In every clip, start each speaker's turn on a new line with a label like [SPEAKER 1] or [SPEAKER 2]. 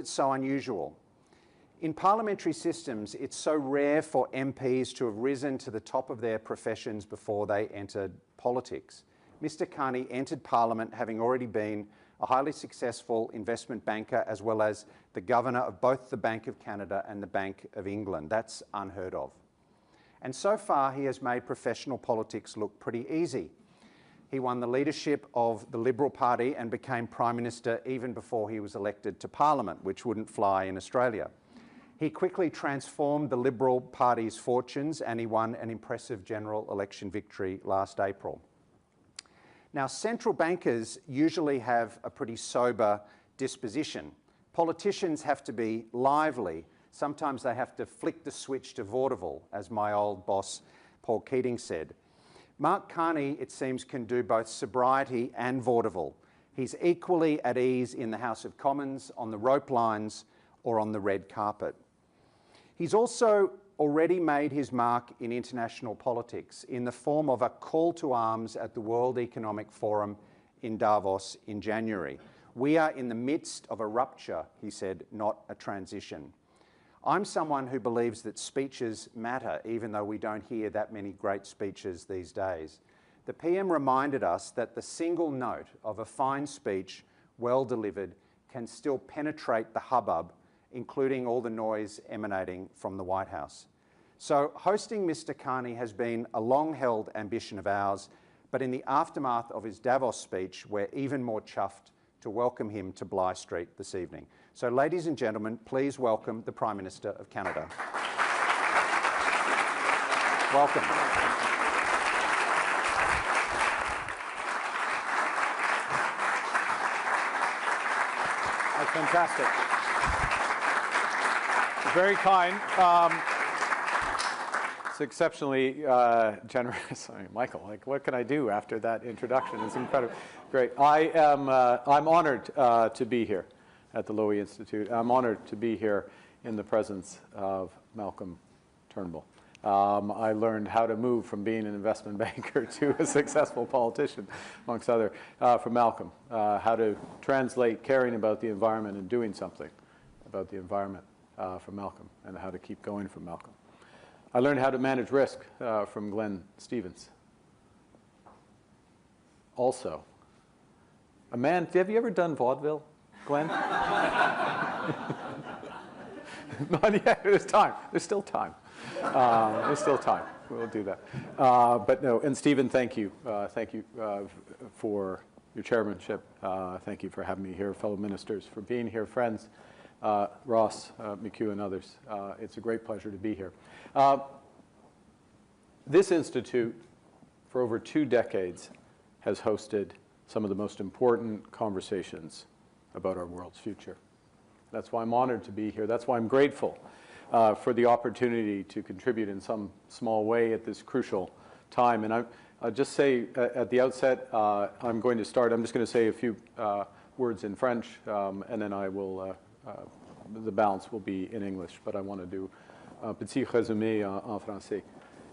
[SPEAKER 1] It's so unusual. In parliamentary systems, it's so rare for MPs to have risen to the top of their professions before they entered politics. Mr. Carney entered Parliament having already been a highly successful investment banker as well as the governor of both the Bank of Canada and the Bank of England. That's unheard of. And so far, he has made professional politics look pretty easy. He won the leadership of the Liberal Party and became Prime Minister even before he was elected to Parliament, which wouldn't fly in Australia. He quickly transformed the Liberal Party's fortunes and he won an impressive general election victory last April. Now, central bankers usually have a pretty sober disposition. Politicians have to be lively. Sometimes they have to flick the switch to vaudeville, as my old boss Paul Keating said. Mark Carney, it seems, can do both sobriety and vaudeville. He's equally at ease in the House of Commons, on the rope lines, or on the red carpet. He's also already made his mark in international politics in the form of a call to arms at the World Economic Forum in Davos in January. We are in the midst of a rupture, he said, not a transition. I'm someone who believes that speeches matter, even though we don't hear that many great speeches these days. The PM reminded us that the single note of a fine speech, well delivered, can still penetrate the hubbub, including all the noise emanating from the White House. So hosting Mr. Carney has been a long-held ambition of ours, but in the aftermath of his Davos speech, we're even more chuffed to welcome him to Bligh Street this evening. So, ladies and gentlemen, please welcome the Prime Minister of Canada. Welcome.
[SPEAKER 2] That's fantastic. Very kind. It's exceptionally generous. I mean, Michael, like, what can I do after that introduction? It's incredible. Great. I'm honored to be here at the Lowy Institute. I'm honored to be here in the presence of Malcolm Turnbull. I learned how to move from being an investment banker to a successful politician, amongst other, from Malcolm. How to translate caring about the environment and doing something about the environment from Malcolm, and how to keep going from Malcolm. I learned how to manage risk from Glenn Stevens. Also, a man, have you ever done vaudeville, Glenn? Not yet, there's time, there's still time. There's still time, we'll do that. But no, and Stephen, thank you for your chairmanship. Thank you for having me here, fellow ministers, for being here, friends. Ross, McHugh, and others. It's a great pleasure to be here. This institute, for over 2 decades, has hosted some of the most important conversations about our world's future. That's why I'm honored to be here. That's why I'm grateful for the opportunity to contribute in some small way at this crucial time. And I'll just say at the outset, I'm just going to say a few words in French, and then I will the balance will be in English, but I want to do un petit résumé en français.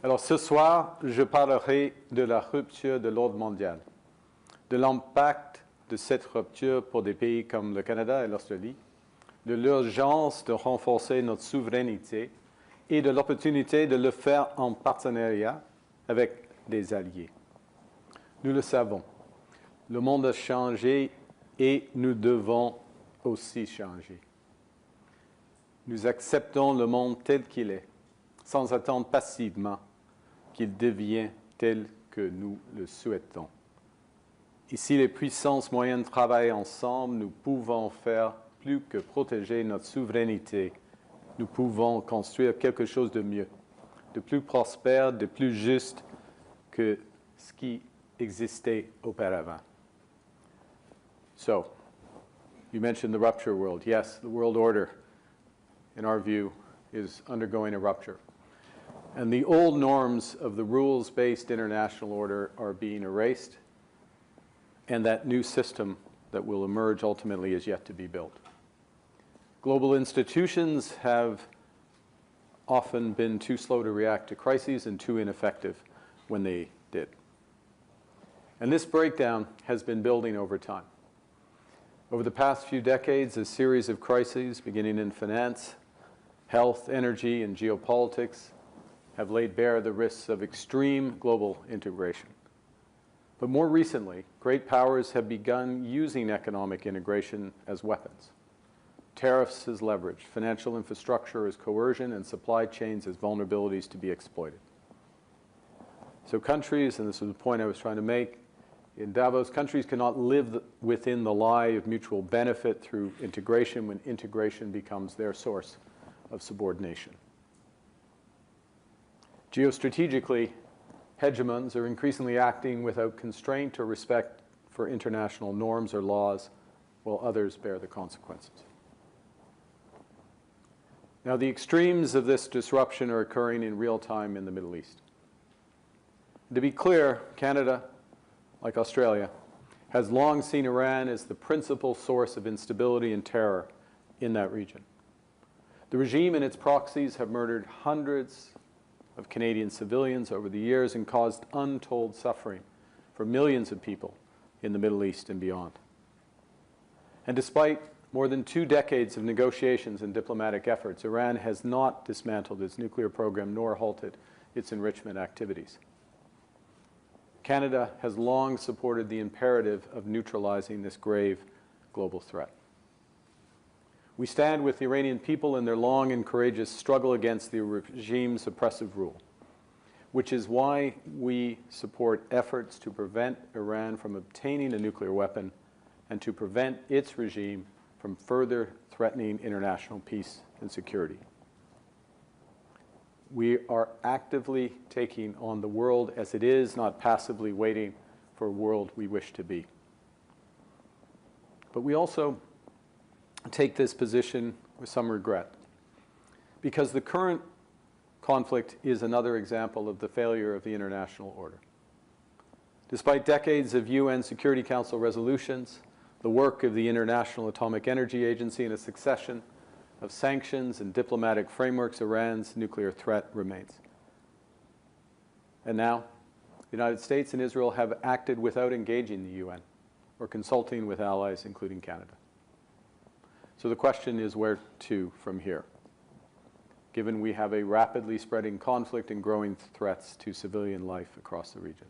[SPEAKER 2] Alors ce soir, je parlerai de la rupture de l'ordre mondial, de l'impact de cette rupture pour des pays comme le Canada et l'Australie, de l'urgence de renforcer notre souveraineté et de l'opportunité de le faire en partenariat avec des alliés. Nous le savons, le monde a changé et nous devons aussi changer. Nous acceptons le monde tel qu'il est, sans attendre passivement qu'il devienne tel que nous le souhaitons. Et si les puissances moyennes travaillent ensemble, nous pouvons faire plus que protéger notre souveraineté. Nous pouvons construire quelque chose de mieux, de plus prospère, de plus juste que ce qui existait auparavant. So, you mentioned the rupture world. Yes, the world order, in our view, is undergoing a rupture. And the old norms of the rules-based international order are being erased, and that new system that will emerge ultimately is yet to be built. Global institutions have often been too slow to react to crises and too ineffective when they did. And this breakdown has been building over time. Over the past few decades, a series of crises, beginning in finance, health, energy, and geopolitics, have laid bare the risks of extreme global integration. But more recently, great powers have begun using economic integration as weapons. Tariffs as leverage, financial infrastructure as coercion, and supply chains as vulnerabilities to be exploited. So countries, and this is the point I was trying to make, in Davos, countries cannot live within the lie of mutual benefit through integration when integration becomes their source of subordination. Geostrategically, hegemons are increasingly acting without constraint or respect for international norms or laws, while others bear the consequences. Now, the extremes of this disruption are occurring in real time in the Middle East. To be clear, Canada, like Australia, has long seen Iran as the principal source of instability and terror in that region. The regime and its proxies have murdered hundreds of Canadian civilians over the years and caused untold suffering for millions of people in the Middle East and beyond. And despite more than 2 decades of negotiations and diplomatic efforts, Iran has not dismantled its nuclear program nor halted its enrichment activities. Canada has long supported the imperative of neutralizing this grave global threat. We stand with the Iranian people in their long and courageous struggle against the regime's oppressive rule, which is why we support efforts to prevent Iran from obtaining a nuclear weapon and to prevent its regime from further threatening international peace and security. We are actively taking on the world as it is, not passively waiting for a world we wish to be. But we also take this position with some regret, because the current conflict is another example of the failure of the international order. Despite decades of UN Security Council resolutions, the work of the International Atomic Energy Agency, and a succession of sanctions and diplomatic frameworks, Iran's nuclear threat remains. And now, the United States and Israel have acted without engaging the UN or consulting with allies, including Canada. So the question is, where to from here, given we have a rapidly spreading conflict and growing threats to civilian life across the region?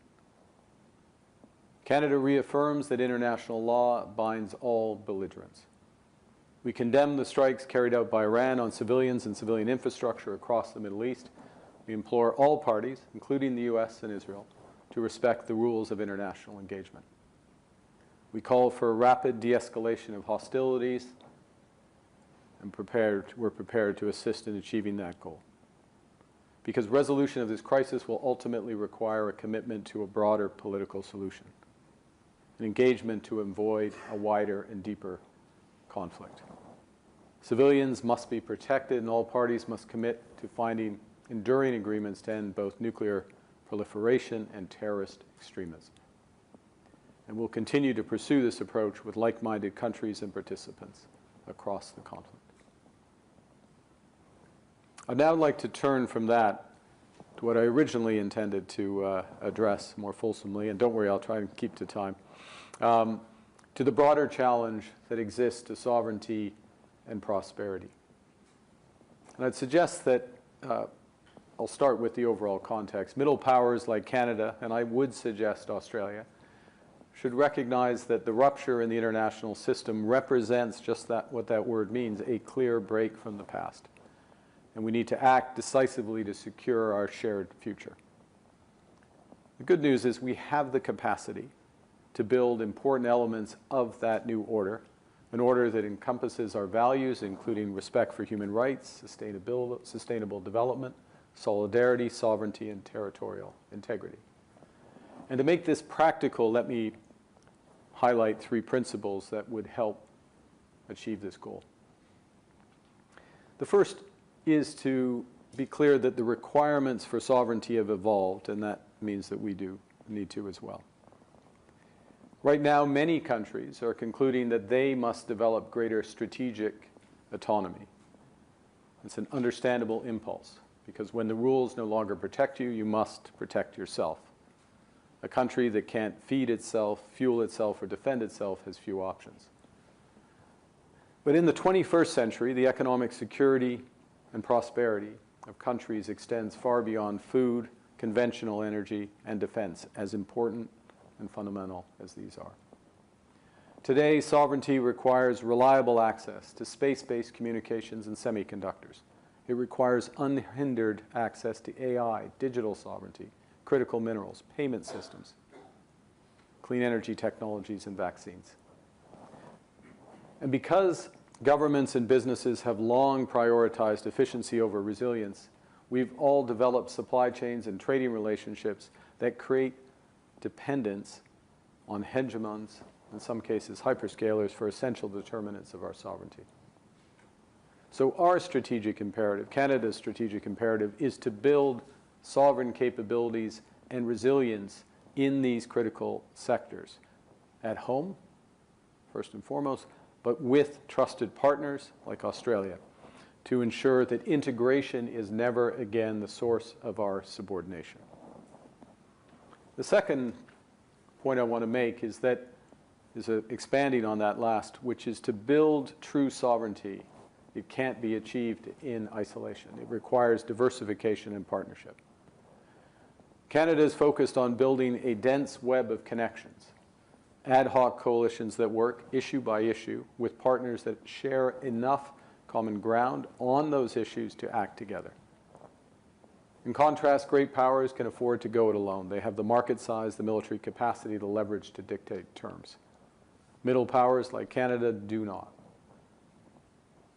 [SPEAKER 2] Canada reaffirms that international law binds all belligerents. We condemn the strikes carried out by Iran on civilians and civilian infrastructure across the Middle East. We implore all parties, including the US and Israel, to respect the rules of international engagement. We call for a rapid de-escalation of hostilities, and we're prepared to assist in achieving that goal. Because resolution of this crisis will ultimately require a commitment to a broader political solution, an engagement to avoid a wider and deeper conflict. Civilians must be protected, and all parties must commit to finding enduring agreements to end both nuclear proliferation and terrorist extremism. And we'll continue to pursue this approach with like-minded countries and participants across the conflict. I'd now like to turn from that to what I originally intended to address more fulsomely, and don't worry, I'll try and keep to time, to the broader challenge that exists to sovereignty and prosperity. And I'd suggest that I'll start with the overall context. Middle powers like Canada, and I would suggest Australia, should recognize that the rupture in the international system represents just that, what that word means, a clear break from the past. And we need to act decisively to secure our shared future. The good news is we have the capacity to build important elements of that new order, an order that encompasses our values, including respect for human rights, sustainable development, solidarity, sovereignty, and territorial integrity. And to make this practical, let me highlight 3 principles that would help achieve this goal. The first is to be clear that the requirements for sovereignty have evolved, and that means that we do need to as well. Right now, many countries are concluding that they must develop greater strategic autonomy. It's an understandable impulse, because when the rules no longer protect you, you must protect yourself. A country that can't feed itself, fuel itself, or defend itself has few options. But in the 21st century, the economic security and prosperity of countries extends far beyond food, conventional energy, and defense, as important and fundamental as these are. Today, sovereignty requires reliable access to space-based communications and semiconductors. It requires unhindered access to AI, digital sovereignty, critical minerals, payment systems, clean energy technologies, and vaccines. And because governments and businesses have long prioritized efficiency over resilience, we've all developed supply chains and trading relationships that create dependence on hegemons, in some cases hyperscalers, for essential determinants of our sovereignty. So our strategic imperative, Canada's strategic imperative, is to build sovereign capabilities and resilience in these critical sectors at home, first and foremost, but with trusted partners like Australia, to ensure that integration is never again the source of our subordination. The second point I want to make is that, expanding on that last, which is to build true sovereignty. It can't be achieved in isolation. It requires diversification and partnership. Canada is focused on building a dense web of connections, ad hoc coalitions that work issue by issue with partners that share enough common ground on those issues to act together. In contrast, great powers can afford to go it alone. They have the market size, the military capacity, the leverage to dictate terms. Middle powers like Canada do not.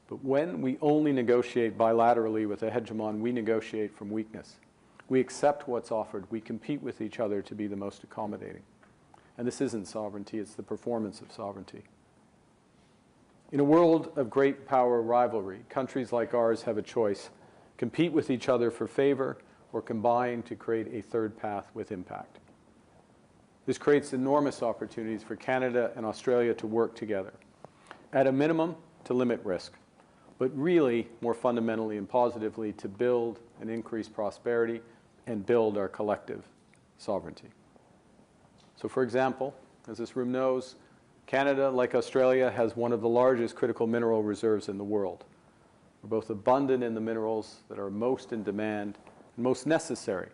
[SPEAKER 2] But when we only negotiate bilaterally with a hegemon, we negotiate from weakness. We accept what's offered. We compete with each other to be the most accommodating. And this isn't sovereignty, it's the performance of sovereignty. In a world of great power rivalry, countries like ours have a choice: compete with each other for favor or combine to create a third path with impact. This creates enormous opportunities for Canada and Australia to work together. At a minimum, to limit risk, but really, more fundamentally and positively, to build and increase prosperity and build our collective sovereignty. So for example, as this room knows, Canada, like Australia, has one of the largest critical mineral reserves in the world. We're both abundant in the minerals that are most in demand and most necessary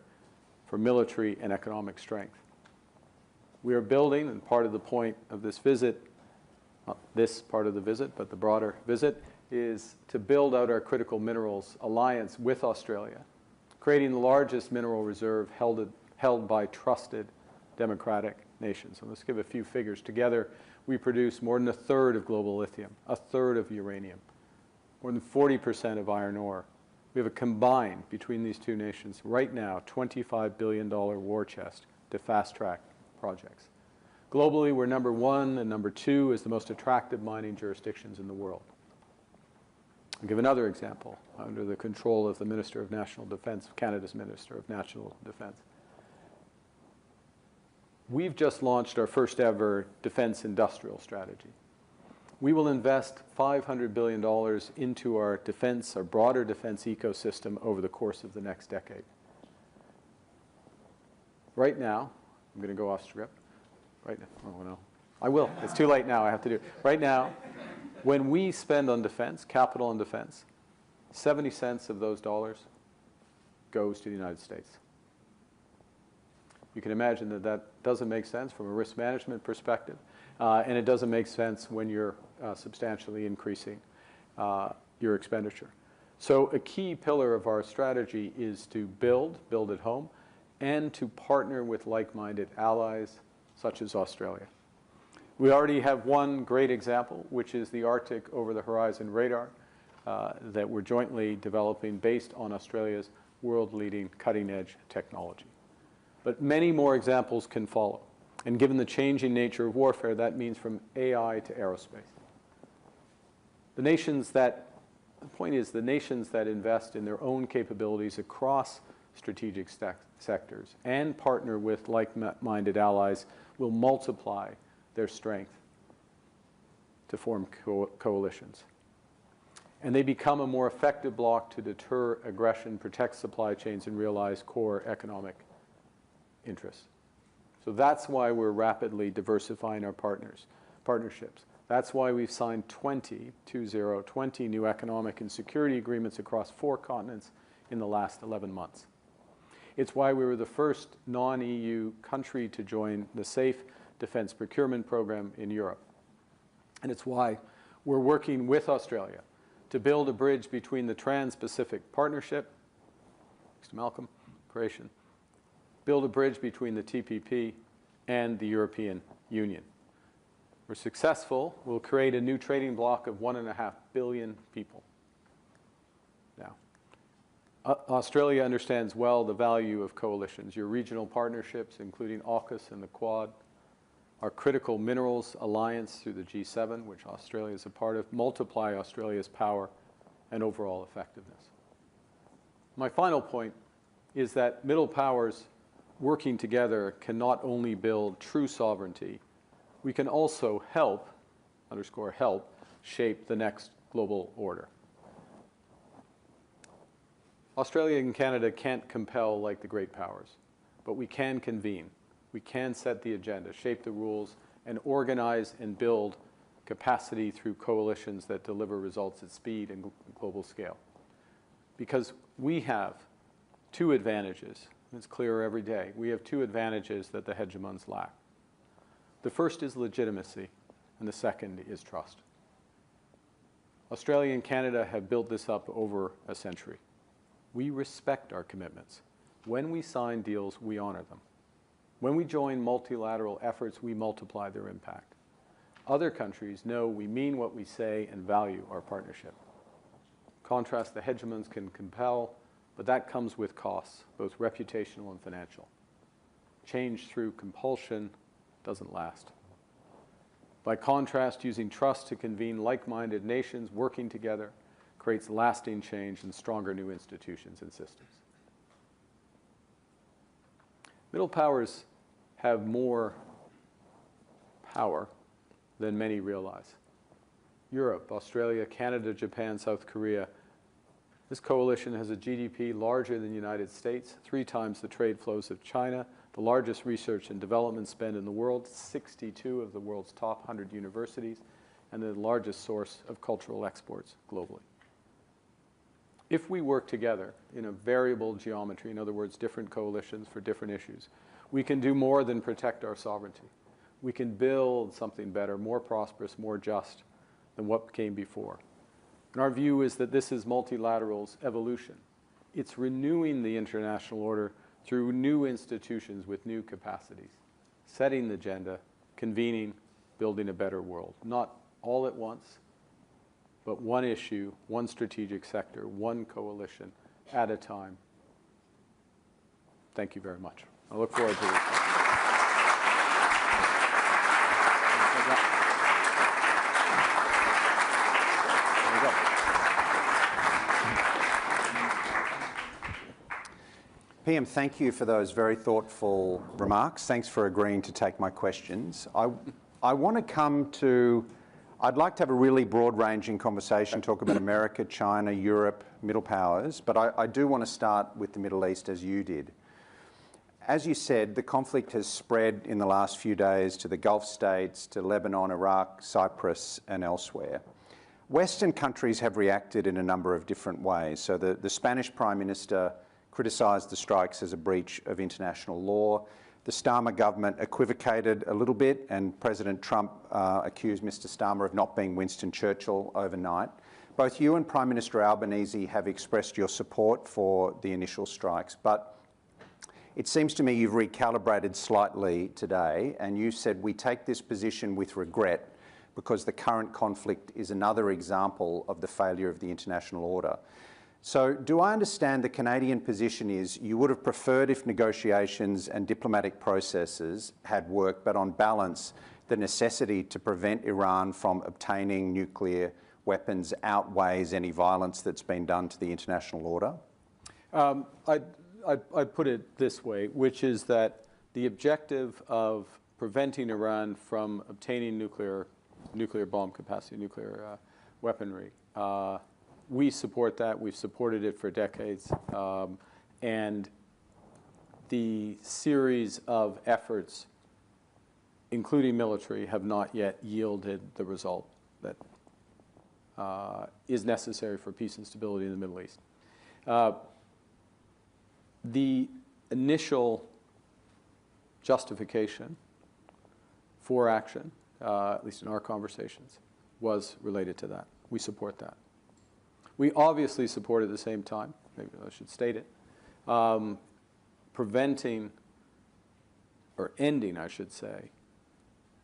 [SPEAKER 2] for military and economic strength. We are building, and part of the point of this visit, not this part of the visit, but the broader visit, is to build out our critical minerals alliance with Australia, creating the largest mineral reserve held by trusted democratic nations. So let's give a few figures. Together, we produce more than a third of global lithium, a third of uranium, more than 40% of iron ore. We have a combined, between these two nations, right now, $25 billion war chest to fast-track projects. Globally, we're number one and number two as the most attractive mining jurisdictions in the world. I'll give another example under the control of the Minister of National Defense, Canada's Minister of National Defense. We've just launched our first ever defense industrial strategy. We will invest $500 billion into our defense, our broader defense ecosystem over the course of the next decade. Right now, I'm going to go off script. Right now, oh no, I will. It's too late now. I have to do it. Right now, when we spend on defense, capital on defense, 70 cents of those dollars goes to the United States. You can imagine that that doesn't make sense from a risk management perspective, and it doesn't make sense when you're substantially increasing your expenditure. So a key pillar of our strategy is to build at home, and to partner with like-minded allies such as Australia. We already have one great example, which is the Arctic over-the-horizon radar that we're jointly developing based on Australia's world-leading cutting-edge technology. But many more examples can follow. And given the changing nature of warfare, that means from AI to aerospace. The point is, the nations that invest in their own capabilities across strategic sectors and partner with like-minded allies will multiply their strength to form coalitions. And they become a more effective bloc to deter aggression, protect supply chains, and realize core economic interests. So that's why we're rapidly diversifying our partnerships. That's why we've signed 20 new economic and security agreements across 4 continents in the last 11 months. It's why we were the first non-EU country to join the Safe Defence Procurement Program in Europe. And it's why we're working with Australia to build a bridge between the Trans-Pacific Partnership, thanks to Malcolm, Croatian, build a bridge between the TPP and the European Union. If we're successful, we'll create a new trading bloc of 1.5 billion people. Now, Australia understands well the value of coalitions. Your regional partnerships, including AUKUS and the Quad, our critical minerals alliance through the G7, which Australia is a part of, multiply Australia's power and overall effectiveness. My final point is that middle powers working together can not only build true sovereignty, we can also help, underscore help, shape the next global order. Australia and Canada can't compel like the great powers, but we can convene. We can set the agenda, shape the rules, and organize and build capacity through coalitions that deliver results at speed and global scale. Because we have 2 advantages. It's clearer every day. We have 2 advantages that the hegemons lack. The first is legitimacy, and the second is trust. Australia and Canada have built this up over a century. We respect our commitments. When we sign deals, we honor them. When we join multilateral efforts, we multiply their impact. Other countries know we mean what we say and value our partnership. Contrast, the hegemons can compel, but that comes with costs, both reputational and financial. Change through compulsion doesn't last. By contrast, using trust to convene like-minded nations working together creates lasting change and stronger new institutions and systems. Middle powers have more power than many realize. Europe, Australia, Canada, Japan, South Korea. This coalition has a GDP larger than the United States, 3 times the trade flows of China, the largest research and development spend in the world, 62 of the world's top 100 universities, and the largest source of cultural exports globally. If we work together in a variable geometry, in other words, different coalitions for different issues, we can do more than protect our sovereignty. We can build something better, more prosperous, more just than what came before. And our view is that this is multilateral's evolution. It's renewing the international order through new institutions with new capacities, setting the agenda, convening, building a better world. Not all at once, but one issue, one strategic sector, one coalition at a time. Thank you very much. I look forward to this.
[SPEAKER 1] PM, thank you for those very thoughtful remarks. Thanks for agreeing to take my questions. I want to come to, I'd like to have a really broad-ranging conversation, talk about America, China, Europe, middle powers, but I do want to start with the Middle East as you did. As you said, the conflict has spread in the last few days to the Gulf states, to Lebanon, Iraq, Cyprus, and elsewhere. Western countries have reacted in a number of different ways. So the Spanish Prime Minister criticised the strikes as a breach of international law. The Starmer government equivocated a little bit, and President Trump accused Mr. Starmer of not being Winston Churchill overnight. Both you and Prime Minister Albanese have expressed your support for the initial strikes, but it seems to me you've recalibrated slightly today, and you said we take this position with regret because the current conflict is another example of the failure of the international order. So do I understand the Canadian position is you would have preferred if negotiations and diplomatic processes had worked, but on balance, the necessity to prevent Iran from obtaining nuclear weapons outweighs any violence that's been done to the international order?
[SPEAKER 2] I'd put it this way, which is that the objective of preventing Iran from obtaining nuclear bomb capacity, nuclear weaponry, we support that. We've supported it for decades. And the series of efforts including military, have not yet yielded the result that is necessary for peace and stability in the Middle East. The initial justification for action, at least in our conversations, was related to that. We support that. We obviously support at the same time, maybe I should state it, preventing, or ending, I should say,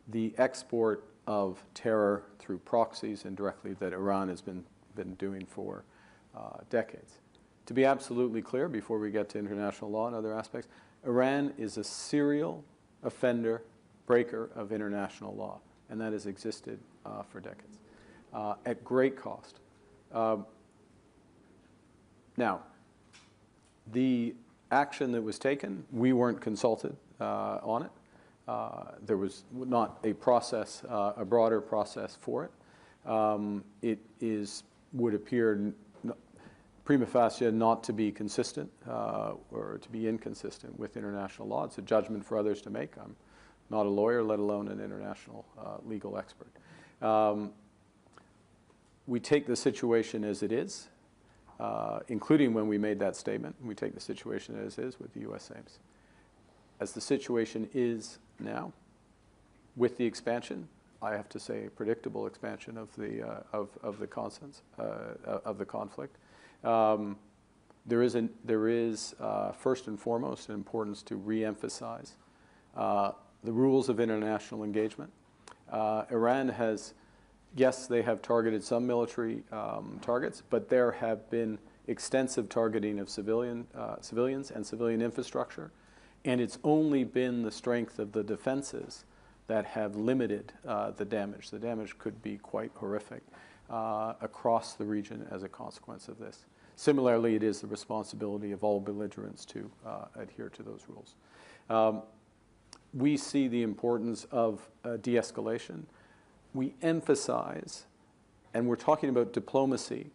[SPEAKER 2] the export of terror through proxies indirectly that Iran has been doing for decades. To be absolutely clear, before we get to international law and other aspects, Iran is a serial offender, breaker of international law, and that has existed for decades, at great cost. Now, the action that was taken, we weren't consulted on it. There was not a process, a broader process for it. It would appear prima facie not to be consistent or to be inconsistent with international law. It's a judgment for others to make. I'm not a lawyer, let alone an international legal expert. We take the situation as it is, including when we made that statement. We take the situation as is with the U.S. aims. As the situation is now, with the expansion, I have to say, a predictable expansion of the conflict. There is first and foremost an importance to re-emphasize the rules of international engagement. Iran has, yes, they have targeted some military targets, but there have been extensive targeting of civilians and civilian infrastructure, and it's only been the strength of the defenses that have limited the damage. The damage could be quite horrific across the region as a consequence of this. Similarly, it is the responsibility of all belligerents to adhere to those rules. We see the importance of de-escalation. We emphasize, and we're talking about diplomacy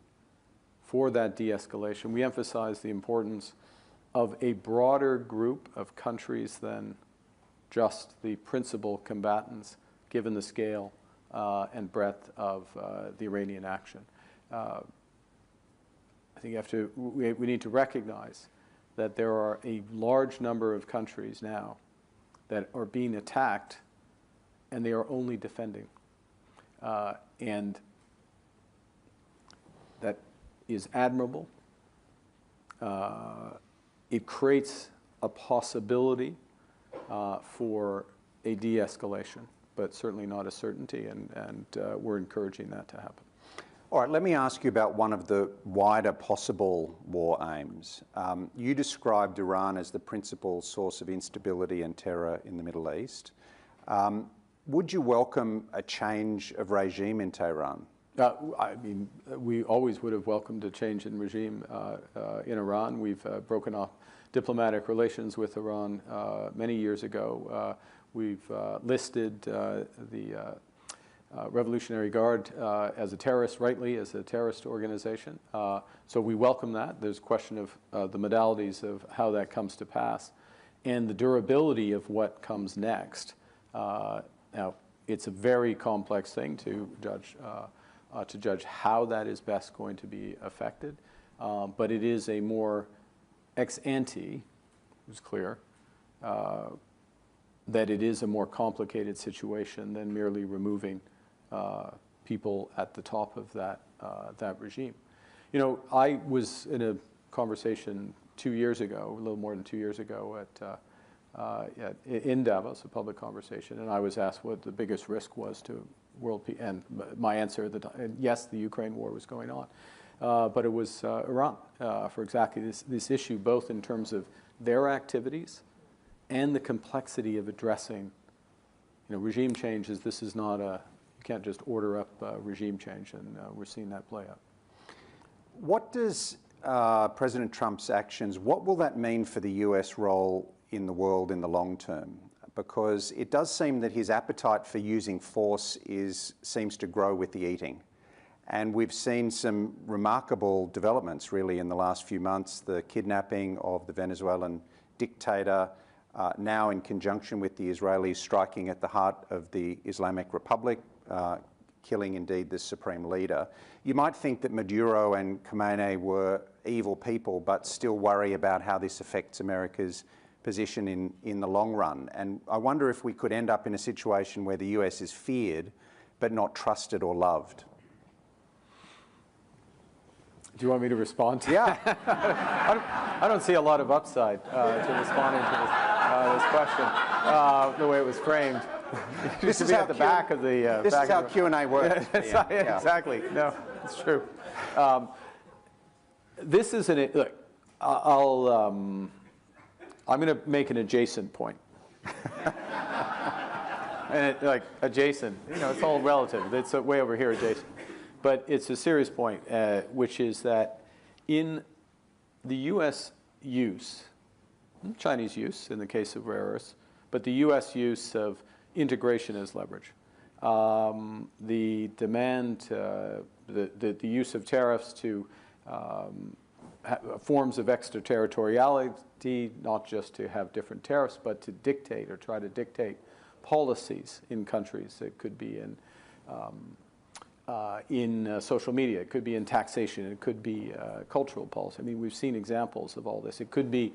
[SPEAKER 2] for that de-escalation, we emphasize the importance of a broader group of countries than just the principal combatants, given the scale and breadth of the Iranian action. I think we need to recognize that there are a large number of countries now that are being attacked, and they are only defending. And that is admirable. It creates a possibility for a de-escalation, but certainly not a certainty, and we're encouraging that to happen.
[SPEAKER 1] All right, let me ask you about one of the wider possible war aims. You described Iran as the principal source of instability and terror in the Middle East. Would you welcome a change of regime in Tehran?
[SPEAKER 2] I mean, we always would have welcomed a change in regime in Iran. We've broken off diplomatic relations with Iran many years ago. We've listed the Revolutionary Guard as a terrorist, rightly, as a terrorist organization. So we welcome that. There's a question of the modalities of how that comes to pass and the durability of what comes next. Now, it's a very complex thing to judge how that is best going to be affected, but it is a more ex ante, it's clear, that it is a more complicated situation than merely removing people at the top of that regime. You know, I was in a conversation 2 years ago, a little more than 2 years ago, in Davos, a public conversation, and I was asked what the biggest risk was to world peace, and my answer at the time, yes, the Ukraine war was going on, but it was Iran for exactly this issue, both in terms of their activities and the complexity of addressing, regime changes. This is not you can't just order up regime change, and we're seeing that play out.
[SPEAKER 1] What does President Trump's actions, what will that mean for the US role in the world in the long term? Because it does seem that his appetite for using force seems to grow with the eating. And we've seen some remarkable developments really in the last few months, the kidnapping of the Venezuelan dictator, now in conjunction with the Israelis striking at the heart of the Islamic Republic, killing indeed the supreme leader. You might think that Maduro and Khamenei were evil people, but still worry about how this affects America's position in the long run. And I wonder if we could end up in a situation where the US is feared, but not trusted or loved.
[SPEAKER 2] Do you want me to respond to
[SPEAKER 1] Yeah.
[SPEAKER 2] I don't see a lot of upside to responding to this question, the way it was framed.
[SPEAKER 1] This is
[SPEAKER 2] at the back of the.
[SPEAKER 1] This is how Q&A works.
[SPEAKER 2] Yeah, exactly. No, it's true. This is an look. I'm going to make an adjacent point. And like adjacent, it's all relative. It's way over here adjacent. But it's a serious point, which is that in the U.S. use, Chinese use in the case of rare earths, but the U.S. use of integration as leverage, the demand, the use of tariffs to forms of extraterritoriality, not just to have different tariffs, but to dictate or try to dictate policies in countries. It could be in social media, it could be in taxation, it could be cultural policy. I mean, we've seen examples of all this. It could be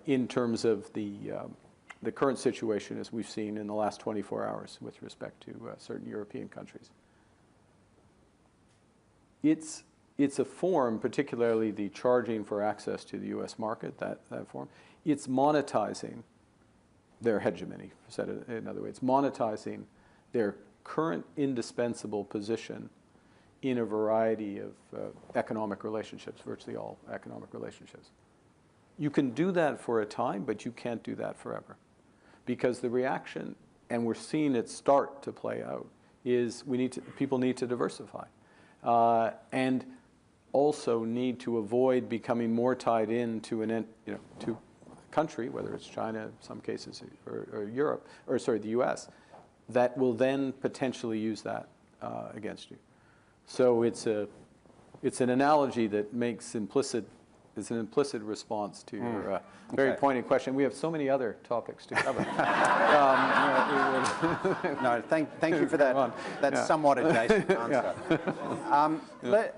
[SPEAKER 2] in terms of the current situation as we've seen in the last 24 hours with respect to certain European countries. It's a form, particularly the charging for access to the U.S. market, that form. It's monetizing their hegemony, said it another way. It's monetizing their current indispensable position in a variety of economic relationships, virtually all economic relationships. You can do that for a time, but you can't do that forever. Because the reaction, and we're seeing it start to play out, is people need to diversify. And also need to avoid becoming more tied into to a country, whether it's China in some cases or Europe, or sorry, the US, that will then potentially use that against you. So it's an analogy that makes it's an implicit response to your very pointed question. We have so many other topics to cover.
[SPEAKER 1] No, thank you for that. That's somewhat adjacent answer.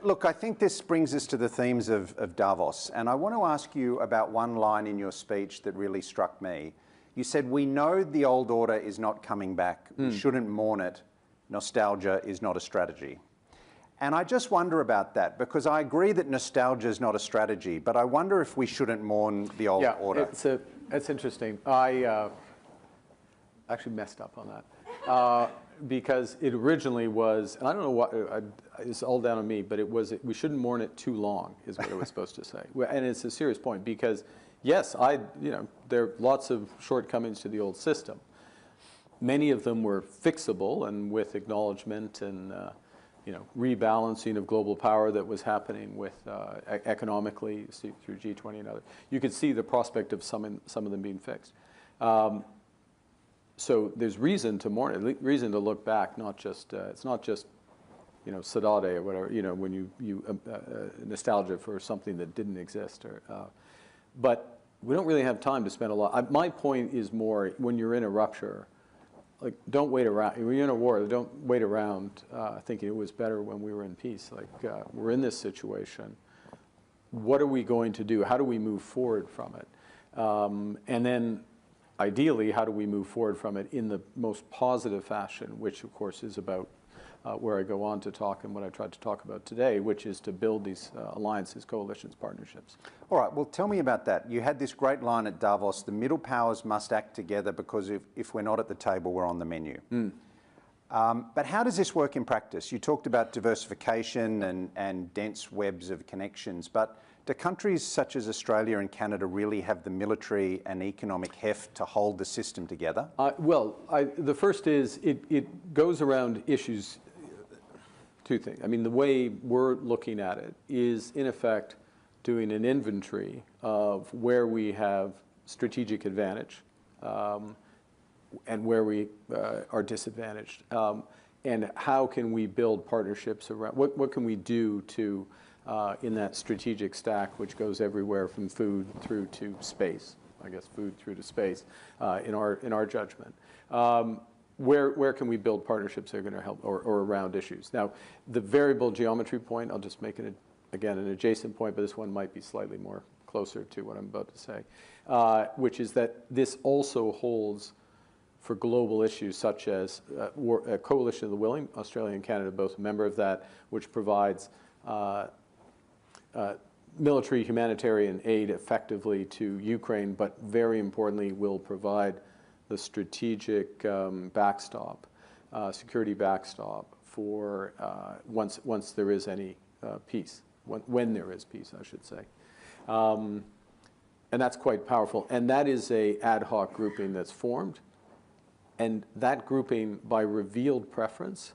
[SPEAKER 1] Look, I think this brings us to the themes of Davos. And I want to ask you about one line in your speech that really struck me. You said, "We know the old order is not coming back. We shouldn't mourn it. Nostalgia is not a strategy." And I just wonder about that, because I agree that nostalgia is not a strategy, but I wonder if we shouldn't mourn the old order.
[SPEAKER 2] It's interesting. I actually messed up on that. Because it originally was, and I don't know what, it's all down on me, but it was, we shouldn't mourn it too long, is what it was supposed to say. And it's a serious point, because yes, there are lots of shortcomings to the old system. Many of them were fixable, and with acknowledgement and rebalancing of global power that was happening with economically through G20 and others. You could see the prospect of some of them being fixed. So there's reason to mourn it, reason to look back. Not just it's not just Saudade or whatever. When you nostalgia for something that didn't exist. But we don't really have time to spend a lot. My point is more when you're in a rupture. Like, don't wait around. When you're in a war, don't wait around thinking it was better when we were in peace. Like, we're in this situation. What are we going to do? How do we move forward from it? And then, ideally, how do we move forward from it in the most positive fashion, which, of course, is about where I go on to talk and what I tried to talk about today, which is to build these alliances, coalitions, partnerships.
[SPEAKER 1] All right, well, tell me about that. You had this great line at Davos, the middle powers must act together because if we're not at the table, we're on the menu. But how does this work in practice? You talked about diversification and dense webs of connections, but do countries such as Australia and Canada really have the military and economic heft to hold the system together?
[SPEAKER 2] The first is it goes around issues. Two things. I mean, the way we're looking at it is, in effect, doing an inventory of where we have strategic advantage and where we are disadvantaged, and how can we build partnerships around, what can we do to, in that strategic stack, which goes everywhere from food through to space, I guess, food through to space in our judgment. Where can we build partnerships that are going to help, or around issues? Now, the variable geometry point, I'll just make it, again, an adjacent point, but this one might be slightly more closer to what I'm about to say, which is that this also holds for global issues such as a Coalition of the Willing, Australia and Canada both a member of that, which provides military humanitarian aid effectively to Ukraine, but very importantly will provide the strategic backstop, security backstop for once there is any peace, when there is peace, I should say. And that's quite powerful. And that is a ad hoc grouping that's formed. And that grouping, by revealed preference,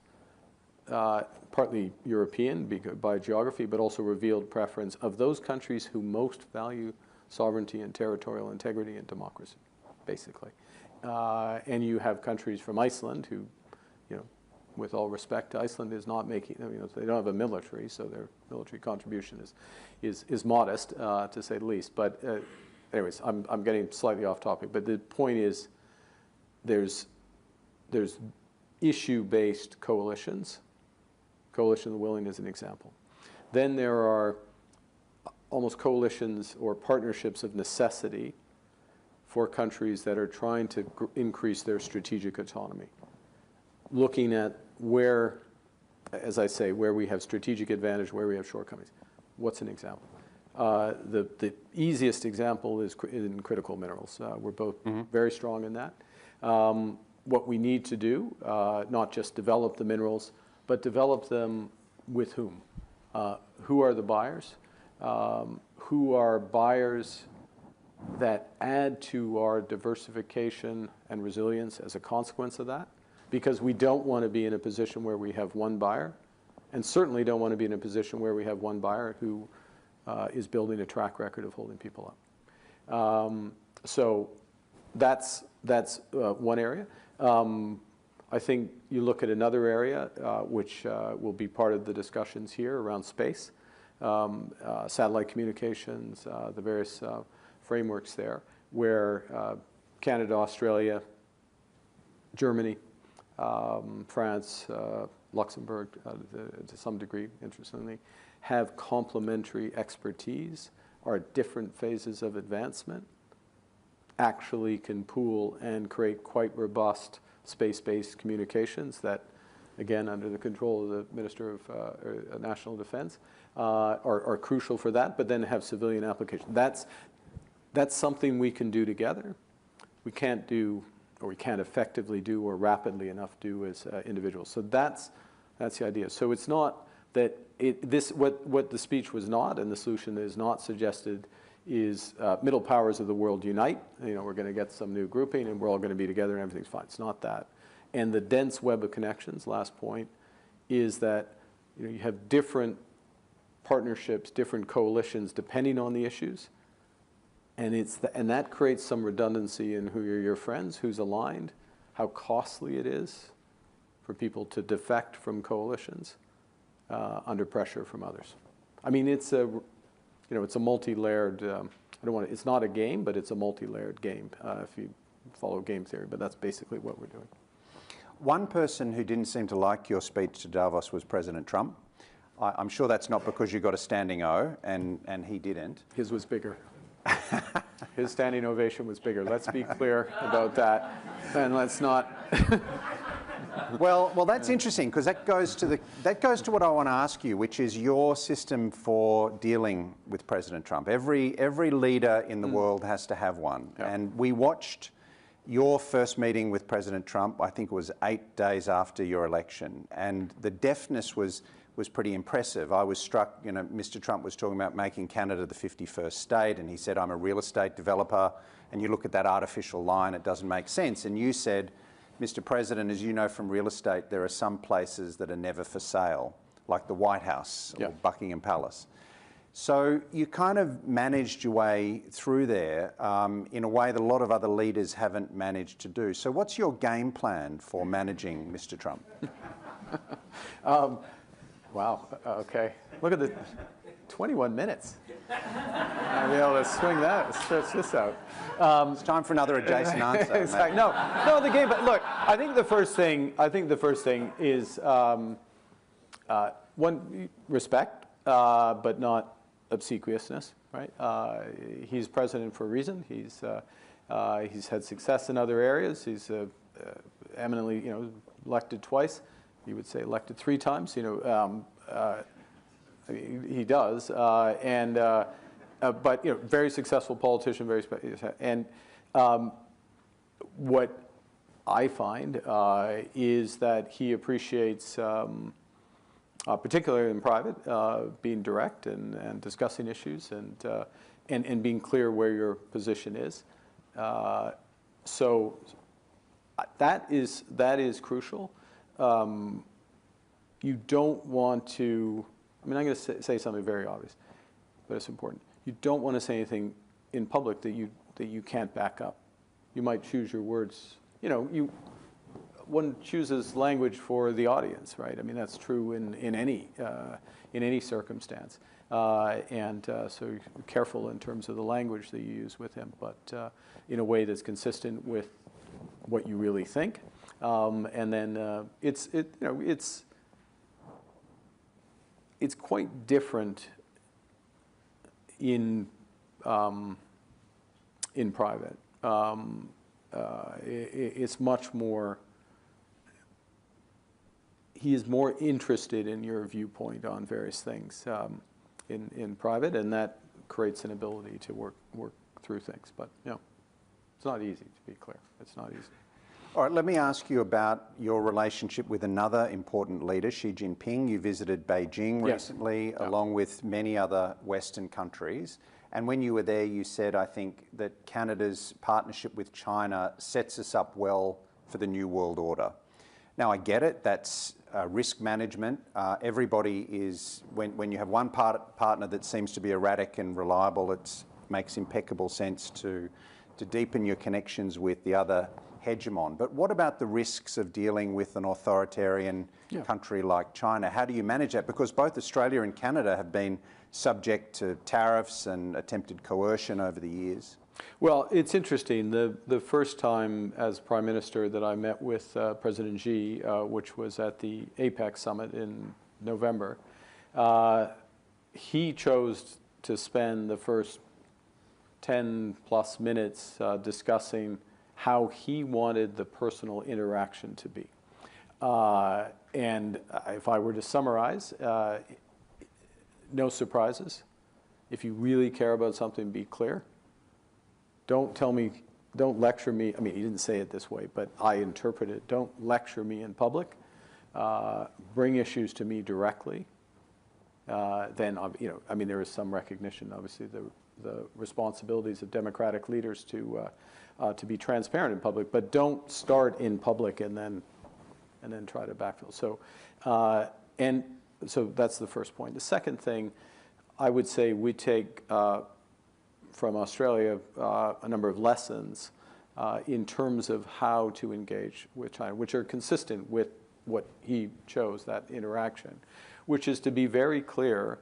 [SPEAKER 2] partly European by geography, but also revealed preference of those countries who most value sovereignty and territorial integrity and democracy, basically. And you have countries from Iceland who, you know, with all respect to Iceland, is not making, you know, they don't have a military, so their military contribution is modest, to say the least. But anyways, I'm getting slightly off topic. But the point is, there's issue-based coalitions. Coalition of the Willing is an example. Then there are almost coalitions or partnerships of necessity for countries that are trying to increase their strategic autonomy. Looking at where, as I say, where we have strategic advantage, where we have shortcomings. What's an example? The easiest example is in critical minerals. We're both very strong in that. What we need to do, not just develop the minerals, but develop them with whom? Who are the buyers? Who are buyers that add to our diversification and resilience as a consequence of that? Because we don't want to be in a position where we have one buyer, and certainly don't want to be in a position where we have one buyer who is building a track record of holding people up. So that's one area. I think you look at another area, which will be part of the discussions here around space, satellite communications, the various frameworks there, where Canada, Australia, Germany, France, Luxembourg, to some degree, interestingly, have complementary expertise, are at different phases of advancement, actually can pool and create quite robust space-based communications that, again, under the control of the Minister of National Defense, are crucial for that, but then have civilian application. That's something we can do together. We can't do, or we can't effectively do, or rapidly enough do as individuals. So that's the idea. So it's not that what the speech was not, and the solution is not suggested, is middle powers of the world unite. You know, we're going to get some new grouping, and we're all going to be together, and everything's fine. It's not that. And the dense web of connections, last point, is that, you know, you have different partnerships, different coalitions, depending on the issues. And and that creates some redundancy in who are your friends, who's aligned, how costly it is for people to defect from coalitions under pressure from others. I mean, it's a multi-layered. It's not a game, but it's a multi-layered game if you follow game theory. But that's basically what we're doing.
[SPEAKER 1] One person who didn't seem to like your speech to Davos was President Trump. I'm sure that's not because you got a standing O, and he didn't.
[SPEAKER 2] His was bigger. His standing ovation was bigger. Let's be clear about that, and let's not.
[SPEAKER 1] Well, that's interesting, because that goes to what I want to ask you, which is your system for dealing with President Trump. Every leader in the world has to have one, and we watched your first meeting with President Trump. I think it was 8 days after your election, and the deftness was pretty impressive. I was struck, you know, Mr. Trump was talking about making Canada the 51st state, and he said, I'm a real estate developer, and you look at that artificial line, it doesn't make sense. And you said, Mr. President, as you know from real estate, there are some places that are never for sale, like the White House or Buckingham Palace. So you kind of managed your way through there in a way that a lot of other leaders haven't managed to do. So what's your game plan for managing Mr. Trump?
[SPEAKER 2] Wow, okay. Look at the 21 minutes. going to be able to swing that, stretch this out.
[SPEAKER 1] It's time for another adjacent answer.
[SPEAKER 2] Exactly. No, the game. But look, I think the first thing is one, respect, but not obsequiousness. Right? He's president for a reason. He's had success in other areas. He's eminently, elected twice. You would say elected 3 times. He does, but very successful politician, and what I find is that he appreciates, particularly in private, being direct and discussing issues and being clear where your position is. So that is crucial. You don't want to. I'm going to say something very obvious, but it's important. You don't want to say anything in public that you can't back up. You might choose your words. One chooses language for the audience, right? I mean, that's true in any circumstance. So you're careful in terms of the language that you use with him, but in a way that's consistent with what you really think. And then it's quite different in private. It's much more. He is more interested in your viewpoint on various things in private, and that creates an ability to work through things. But it's not easy, to be clear. It's not easy.
[SPEAKER 1] All right, let me ask you about your relationship with another important leader, Xi Jinping. You visited Beijing recently, along with many other Western countries. And when you were there, you said, I think, that Canada's partnership with China sets us up well for the New World Order. Now, I get it. That's risk management. Everybody is, when you have one partner that seems to be erratic and reliable, it makes impeccable sense to deepen your connections with the other hegemon. But what about the risks of dealing with an authoritarian country like China? How do you manage that? Because both Australia and Canada have been subject to tariffs and attempted coercion over the years.
[SPEAKER 2] Well, it's interesting. The first time as Prime Minister that I met with President Xi, which was at the APEC summit in November, he chose to spend the first 10 plus minutes discussing how he wanted the personal interaction to be. And if I were to summarize, no surprises. If you really care about something, be clear. Don't lecture me. I mean, he didn't say it this way, but I interpret it. Don't lecture me in public. Bring issues to me directly. Then, I mean, there is some recognition, obviously, the responsibilities of democratic leaders to be transparent in public, but don't start in public and then try to backfill. So, so that's the first point. The second thing, I would say we take from Australia a number of lessons in terms of how to engage with China, which are consistent with what he chose, that interaction, which is to be very clear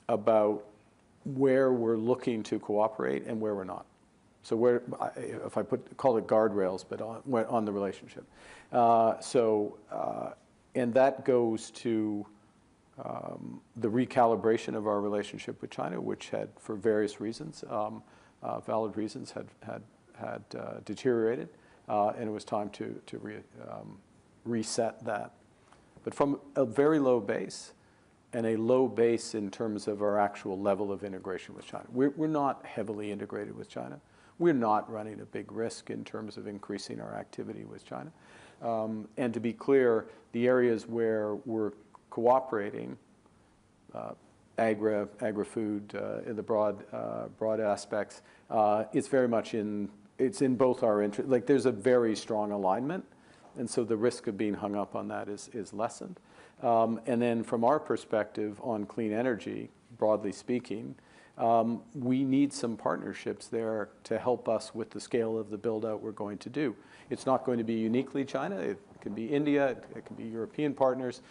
[SPEAKER 2] about where we're looking to cooperate and where we're not. So where, if I call it guardrails, but on the relationship. And that goes to the recalibration of our relationship with China, which had, for various reasons, valid reasons, had deteriorated, and it was time to reset that. But from a very low base, and a low base in terms of our actual level of integration with China. We're not heavily integrated with China. We're not running a big risk in terms of increasing our activity with China. And to be clear, the areas where we're cooperating, agri-food, in the broad aspects, it's very much it's in both our interest. Like, there's a very strong alignment, and so the risk of being hung up on that is lessened. And then from our perspective on clean energy, broadly speaking, we need some partnerships there to help us with the scale of the build-out we're going to do. It's not going to be uniquely China. It can be India. It can be European partners.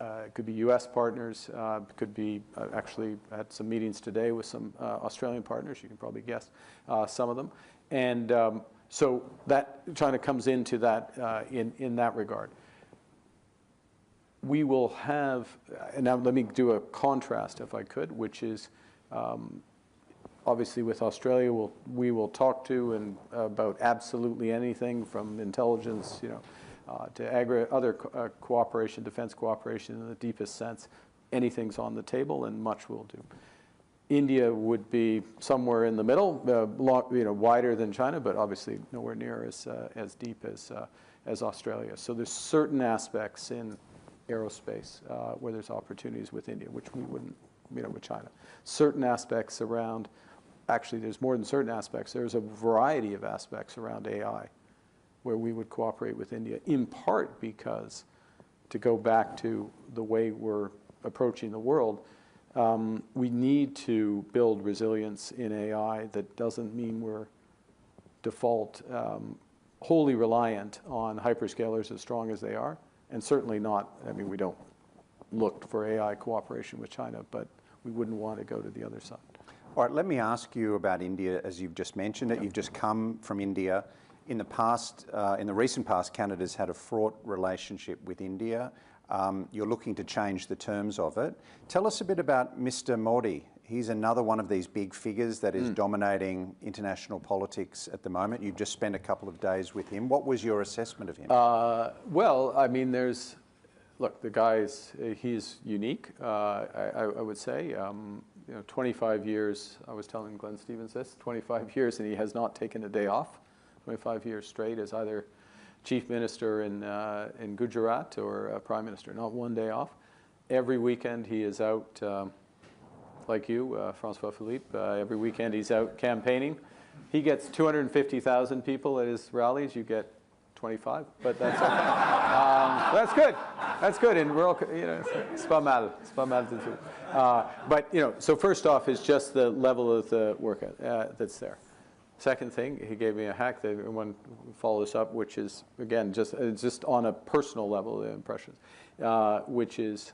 [SPEAKER 2] It could be U.S. partners. Could be actually had some meetings today with some Australian partners. You can probably guess some of them. And so that China comes into that in that regard. We will have, and now let me do a contrast if I could, which is obviously with Australia, we will talk to and about absolutely anything from intelligence, to other cooperation, defense cooperation in the deepest sense. Anything's on the table, and much we'll do. India would be somewhere in the middle, wider than China, but obviously nowhere near as deep as Australia. So there's certain aspects in aerospace where there's opportunities with India, which we wouldn't, with China. Certain aspects around, actually there's more than certain aspects, there's a variety of aspects around AI where we would cooperate with India, in part because, to go back to the way we're approaching the world, we need to build resilience in AI. That doesn't mean we're default wholly reliant on hyperscalers as strong as they are. And certainly not, we don't look for AI cooperation with China, but we wouldn't want to go to the other side.
[SPEAKER 1] All right, let me ask you about India, as you've just mentioned it. You've just come from India. In the past, in the recent past, Canada's had a fraught relationship with India. You're looking to change the terms of it. Tell us a bit about Mr. Modi. He's another one of these big figures that is dominating international politics at the moment. You've just spent a couple of days with him. What was your assessment of him?
[SPEAKER 2] Well, look, the guy he's unique, I would say. 25 years, I was telling Glenn Stevens this, 25 years, and he has not taken a day off. 25 years straight as either chief minister in Gujarat or prime minister, not one day off. Every weekend he is out, like you, Francois Philippe, every weekend he's out campaigning. He gets 250,000 people at his rallies. You get 25, but that's okay. That's good. That's good. In rural, it's pas mal. It's pas mal du tout. But, so first off is just the level of the work that's there. Second thing, he gave me a hack that everyone follow this up, which is, again, just on a personal level, the impressions, which is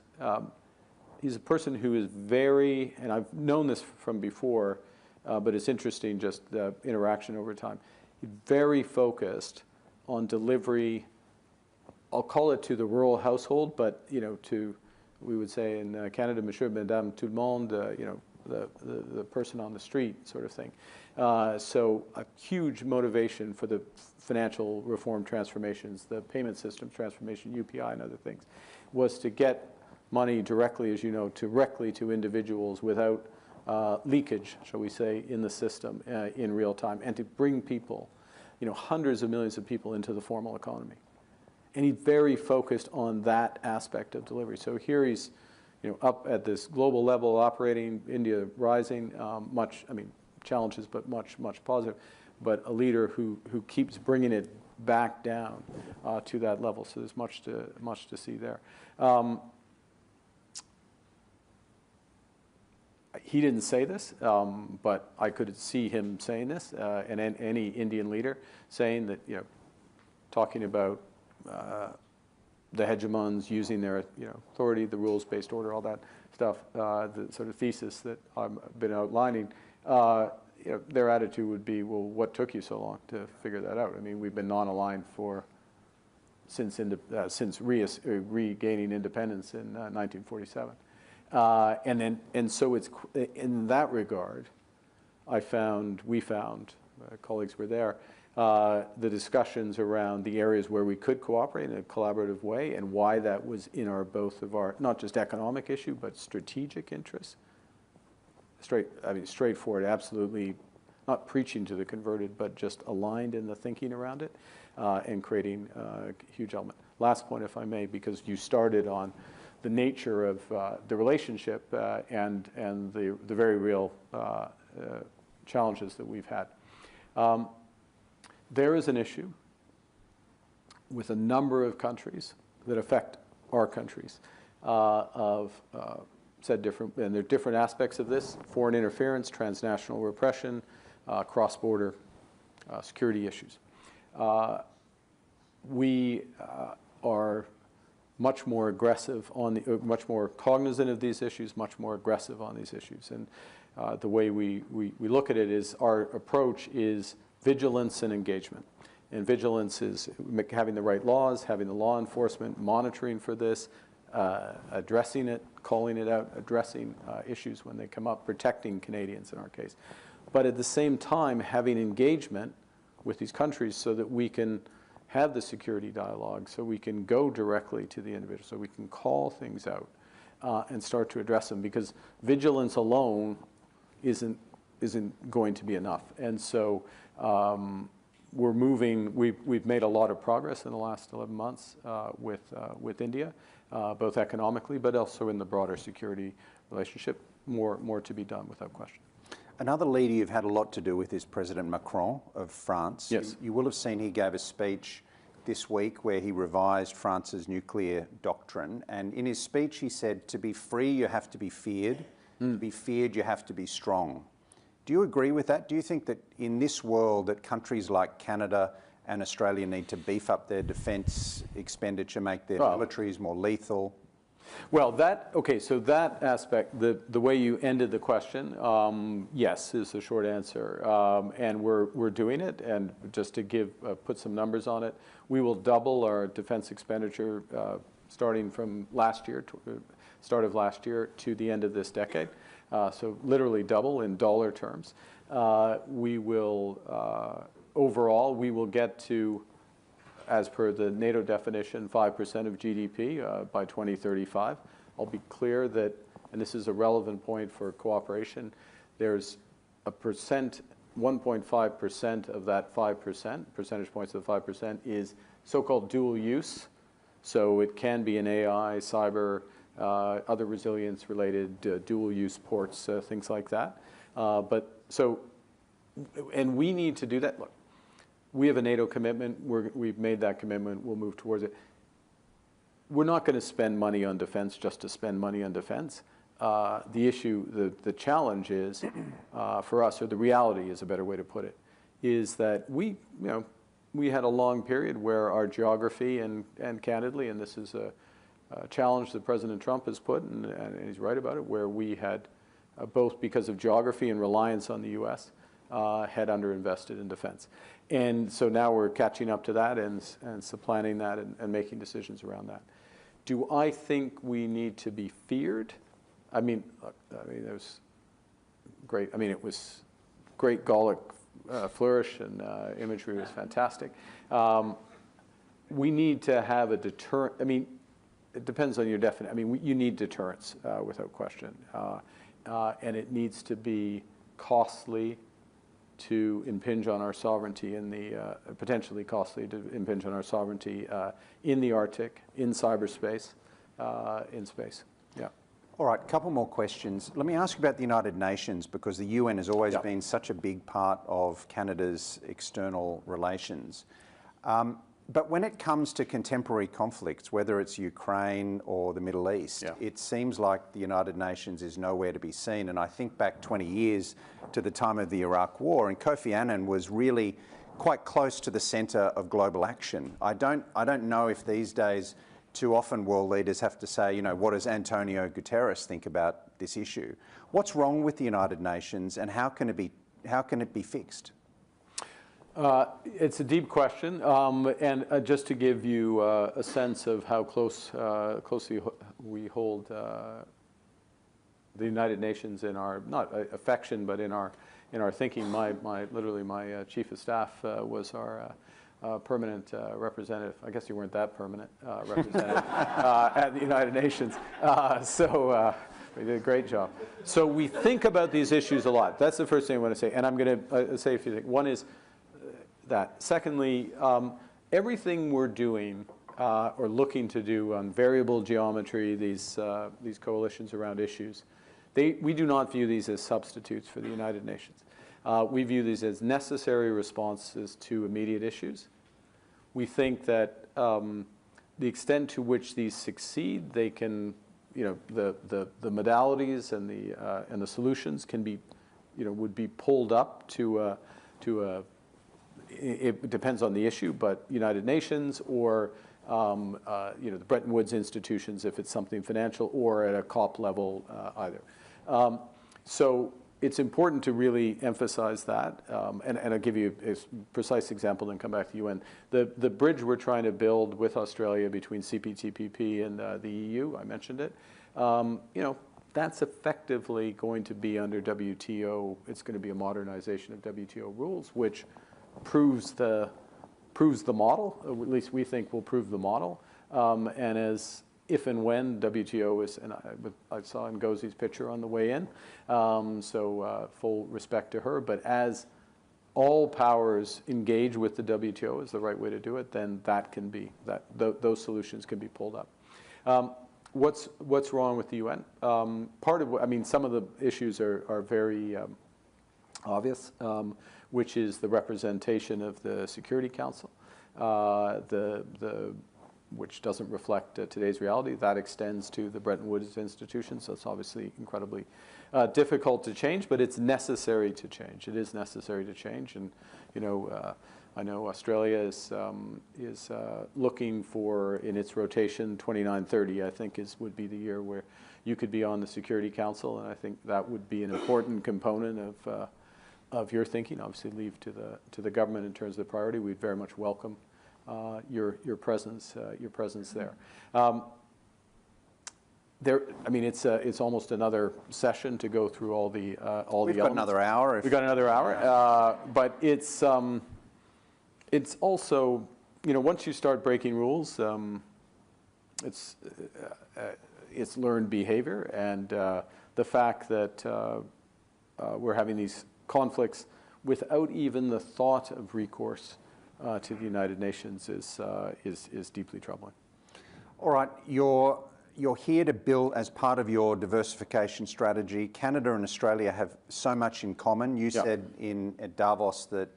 [SPEAKER 2] he's a person who is very, and I've known this from before, but it's interesting just the interaction over time. He's very focused on delivery, I'll call it to the rural household, but, to, we would say in Canada, Monsieur, Madame, tout le monde, the person on the street sort of thing. So a huge motivation for the financial reform transformations, the payment system transformation, UPI and other things, was to get money directly, as you know, directly to individuals without leakage, shall we say, in the system in real time, and to bring people, hundreds of millions of people into the formal economy. And he's very focused on that aspect of delivery. So here he's, up at this global level, operating, India rising, challenges, but much positive, but a leader who keeps bringing it back down to that level. So there's much to see there. He didn't say this, but I could see him saying this, and any Indian leader saying that, talking about the hegemons using their authority, the rules-based order, all that stuff, the sort of thesis that I've been outlining, their attitude would be, well, what took you so long to figure that out? We've been non-aligned since regaining independence in 1947. And so it's in that regard, we found, colleagues were there, the discussions around the areas where we could cooperate in a collaborative way and why that was in both of our, not just economic issue, but strategic interests. Straightforward, absolutely not preaching to the converted, but just aligned in the thinking around it and creating a huge element. Last point, if I may, because you started on the nature of the relationship and the very real challenges that we've had. There is an issue with a number of countries that affect our countries said different, and there are different aspects of this: foreign interference, transnational repression, cross-border security issues. We are much more aggressive on the, much more cognizant of these issues, much more aggressive on these issues. And the way we look at it is our approach is vigilance and engagement. And vigilance is having the right laws, having the law enforcement, monitoring for this, addressing it, calling it out, addressing issues when they come up, protecting Canadians in our case. But at the same time, having engagement with these countries so that we can have the security dialogue, so we can go directly to the individual, so we can call things out and start to address them, because vigilance alone isn't going to be enough. And so we're moving, we've made a lot of progress in the last 11 months with India, both economically, but also in the broader security relationship. More to be done, without question.
[SPEAKER 1] Another leader you've had a lot to do with is President Macron of France.
[SPEAKER 2] Yes.
[SPEAKER 1] You will have seen he gave a speech this week where he revised France's nuclear doctrine. And in his speech, he said, to be free, you have to be feared. To be feared, you have to be strong. Do you agree with that? Do you think that in this world that countries like Canada and Australia need to beef up their defence expenditure, make their militaries more lethal?
[SPEAKER 2] Well, okay, so that aspect, the way you ended the question, yes, is the short answer. And we're doing it. And just to put some numbers on it, we will double our defense expenditure starting from start of last year to the end of this decade. So literally double in dollar terms. We will, overall, we will get to, as per the NATO definition, 5% of GDP by 2035. I'll be clear that, and this is a relevant point for cooperation, there's a 1.5% of that 5%, percentage points of the 5%, is so-called dual use. So it can be an AI, cyber, other resilience-related dual use ports, things like that. And we need to do that. Look, we have a NATO commitment. We've made that commitment. We'll move towards it. We're not going to spend money on defense just to spend money on defense. The issue, the challenge is for us, or the reality is a better way to put it, is that we had a long period where our geography and candidly, and this is a challenge that President Trump has put, and he's right about it, where we had both because of geography and reliance on the U.S., had underinvested in defense. And so now we're catching up to that and supplanting that and making decisions around that. Do I think we need to be feared? I mean, look, it was great. I mean, it was great Gallic flourish, and imagery was fantastic. We need to have a deterrent. I mean, it depends on your definition. I mean, you need deterrence without question. And it needs to be costly to impinge on our sovereignty in the, potentially costly to impinge on our sovereignty in the Arctic, in cyberspace, in space. Yeah.
[SPEAKER 1] All right, a couple more questions. Let me ask you about the United Nations, because the UN has always been such a big part of Canada's external relations. But when it comes to contemporary conflicts, whether it's Ukraine or the Middle East, it seems like the United Nations is nowhere to be seen. And I think back 20 years to the time of the Iraq War, and Kofi Annan was really quite close to the centre of global action. I don't know if these days too often world leaders have to say, you know, what does Antonio Guterres think about this issue? What's wrong with the United Nations, and how can it be fixed?
[SPEAKER 2] It's a deep question, and just to give you a sense of how closely we hold the United Nations in our, not affection, but in our thinking. Literally my chief of staff was our permanent representative. I guess you weren't that permanent representative at the United Nations. So we did a great job. So we think about these issues a lot. That's the first thing I want to say, and I'm going to say a few things. One is that. Secondly, everything we're doing or looking to do on variable geometry, these coalitions around issues, we do not view these as substitutes for the United Nations. We view these as necessary responses to immediate issues. We think that the extent to which these succeed, they can, the modalities and the solutions can be, would be pulled up to a it depends on the issue, but United Nations or the Bretton Woods institutions if it's something financial, or at a COP level either. So it's important to really emphasize that, and I'll give you a precise example, then come back to UN. The bridge we're trying to build with Australia between CPTPP and the EU, I mentioned it, that's effectively going to be under WTO. It's going to be a modernization of WTO rules, which proves the model, or at least we think will prove the model, and as if and when WTO is, and I saw Ngosi's picture on the way in, so full respect to her, but as all powers engage with the WTO is the right way to do it, then that can be, those solutions can be pulled up. What's wrong with the UN? Part of what, I mean, some of the issues are very obvious, which is the representation of the Security Council, which doesn't reflect today's reality. That extends to the Bretton Woods institutions, so it's obviously incredibly difficult to change, but it's necessary to change. It is necessary to change, and I know Australia is looking for, in its rotation, 29-30, I think would be the year where you could be on the Security Council, and I think that would be an important component of your thinking. Obviously, leave to the government in terms of the priority. We'd very much welcome your presence there. I mean, it's almost another session to go through all the elements.
[SPEAKER 1] We've got another hour.
[SPEAKER 2] We've got another hour, but it's also, once you start breaking rules, it's learned behavior, and the fact that we're having these conflicts without even the thought of recourse to the United Nations is deeply troubling.
[SPEAKER 1] All right, you're here to build, as part of your diversification strategy. Canada and Australia have so much in common. You said at Davos that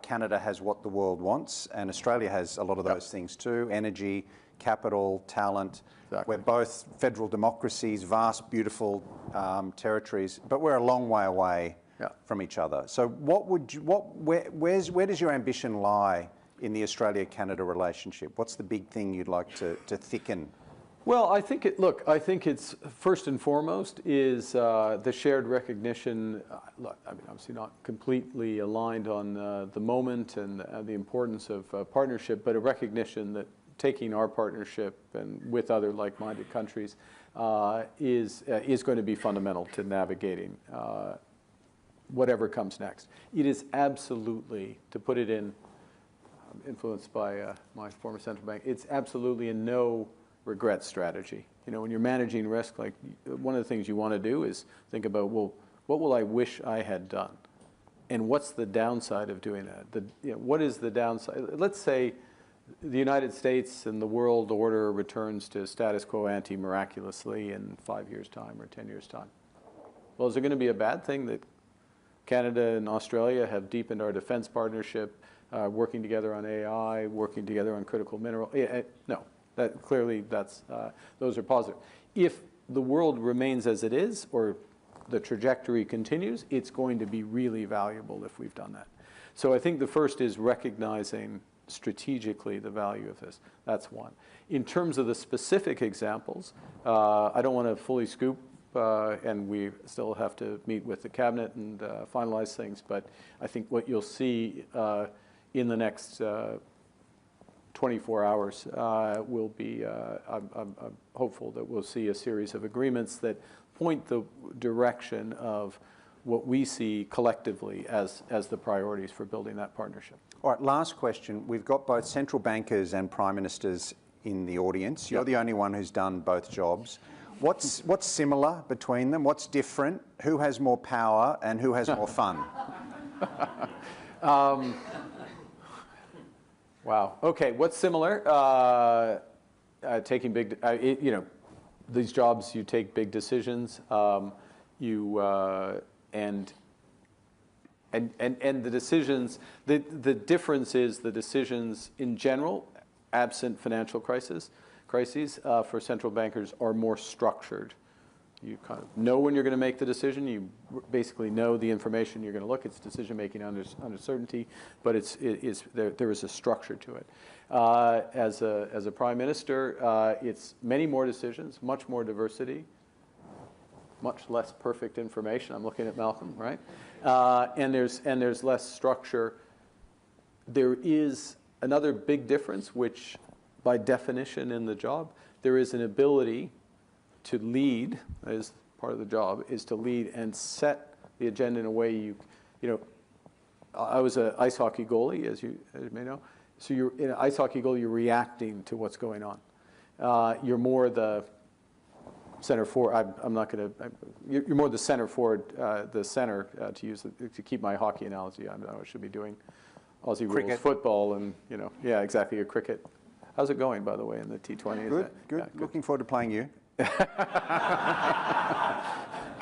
[SPEAKER 1] Canada has what the world wants, and Australia has a lot of those things too: energy, capital, talent. Exactly. We're both federal democracies, vast, beautiful territories, but we're a long way away from each other. So where does your ambition lie in the Australia-Canada relationship? What's the big thing you'd like to thicken?
[SPEAKER 2] Well, I think it's first and foremost is the shared recognition. Look, I mean, obviously not completely aligned on the moment and the importance of partnership, but a recognition that taking our partnership and with other like-minded countries is going to be fundamental to navigating whatever comes next. It is absolutely, to put it in, influenced by my former central bank, it's absolutely a no regret strategy. When you're managing risk, like one of the things you want to do is think about, well, what will I wish I had done? And what's the downside of doing that? What is the downside? Let's say the United States and the world order returns to status quo ante miraculously in 5 years' time or 10 years' time. Well, is it going to be a bad thing that Canada and Australia have deepened our defense partnership, working together on AI, working together on critical mineral? No. Those are positive. If the world remains as it is, or the trajectory continues, it's going to be really valuable if we've done that. So I think the first is recognizing strategically the value of this. That's one. In terms of the specific examples, I don't want to fully scoop, and we still have to meet with the cabinet and finalize things, but I think what you'll see in the next 24 hours will be, I'm hopeful that we'll see a series of agreements that point the direction of what we see collectively as the priorities for building that partnership.
[SPEAKER 1] All right, last question. We've got both central bankers and prime ministers in the audience. You're the only one who's done both jobs. What's similar between them? What's different? Who has more power and who has more fun?
[SPEAKER 2] Wow. Okay. What's similar? Taking big. These jobs, you take big decisions. And the decisions. The difference is the decisions in general, absent financial crises, for central bankers are more structured You kind of know when you're going to make the decision. You basically know the information you're going to look. It's decision-making under certainty, but there is a structure to it. As a prime minister, it's many more decisions, much more diversity, much less perfect information. I'm looking at Malcolm, right? And there's less structure. There is another big difference, which by definition in the job, there is an ability to lead, that is part of the job, is to lead and set the agenda in a way you know, I was an ice hockey goalie, as you may know. So you're in an ice hockey goal, you're reacting to what's going on. You're more the center forward. I'm not going to. You're more the center forward, the center to keep my hockey analogy. I should be doing Aussie rules football and yeah, exactly, a cricket. How's it going, by the way, in the T20?
[SPEAKER 1] Good, good. Yeah, looking forward to playing you.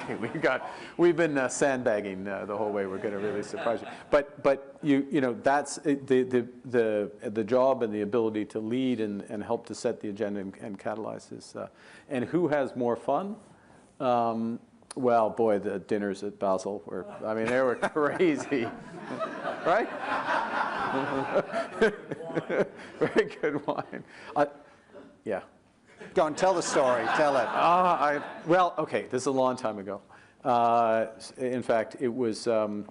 [SPEAKER 2] Okay, we've been sandbagging the whole way. We're going to really surprise you. But you know that's the job and the ability to lead and help to set the agenda and catalyze this. And who has more fun? Well, boy, the dinners at Basel were. I mean, they were crazy, right? Very good wine. Yeah.
[SPEAKER 1] Go on, tell the story. Tell it.
[SPEAKER 2] Well, okay, this is a long time ago. In fact, it was 2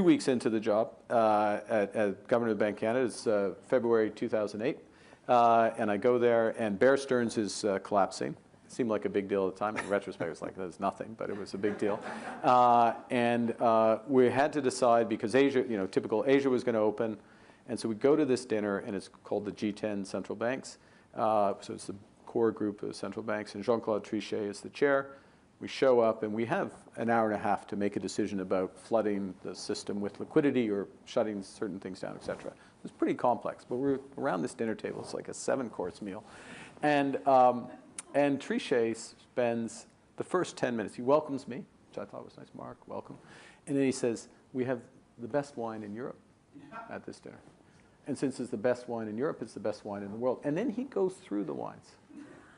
[SPEAKER 2] weeks into the job at Governor of the Bank of Canada. It's February 2008. And I go there, and Bear Stearns is collapsing. It seemed like a big deal at the time. In retrospect, it was like, there's nothing, but it was a big deal. And we had to decide, because Asia, typical Asia was going to open. And so we go to this dinner, and it's called the G10 Central Banks. So it's the core group of central banks, and Jean-Claude Trichet is the chair. We show up, and we have an hour and a half to make a decision about flooding the system with liquidity or shutting certain things down, et cetera. It's pretty complex, but we're around this dinner table. It's like a 7-course meal. And Trichet spends the first 10 minutes. He welcomes me, which I thought was nice. Mark, welcome. And then he says, we have the best wine in Europe at this dinner. And since it's the best wine in Europe, it's the best wine in the world. And then he goes through the wines.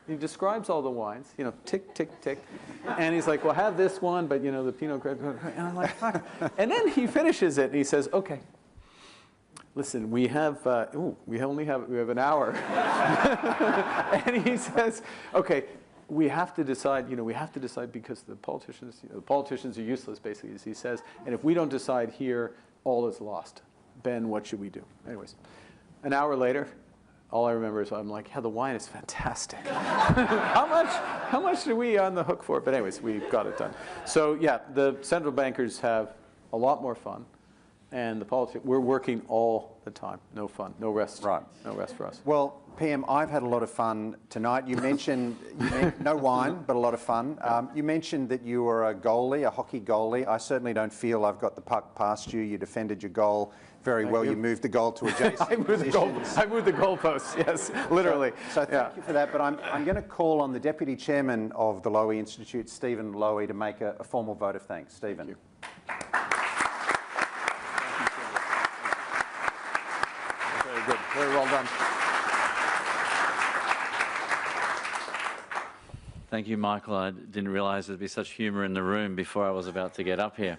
[SPEAKER 2] He describes all the wines, tick, tick, tick. And he's like, well, have this one, but, the Pinot Gris. And I'm like, fuck. And then he finishes it, and he says, okay, listen, we have an hour. And he says, okay, we have to decide, because the politicians are useless, basically, as he says. And if we don't decide here, all is lost. Ben, what should we do? Anyways, an hour later, all I remember is I'm like, yeah, the wine is fantastic. How much are we on the hook for? But anyways, we got it done. So yeah, the central bankers have a lot more fun, and we're working all the time. No fun, no rest.
[SPEAKER 1] Right.
[SPEAKER 2] No rest for us.
[SPEAKER 1] Well, PM, I've had a lot of fun tonight. You mentioned no wine, but a lot of fun. You mentioned that you were a goalie, a hockey goalie. I certainly don't feel I've got the puck past you. You defended your goal very well. You moved the goal to adjacent
[SPEAKER 2] I moved the goalposts, yes, literally.
[SPEAKER 1] So thank you for that. But I'm going to call on the Deputy Chairman of the Lowy Institute, Stephen Lowy, to make a formal vote of thanks. Stephen.
[SPEAKER 2] Thank you. Very good. Very well done.
[SPEAKER 3] Thank you, Michael. I didn't realise there'd be such humour in the room before I was about to get up here.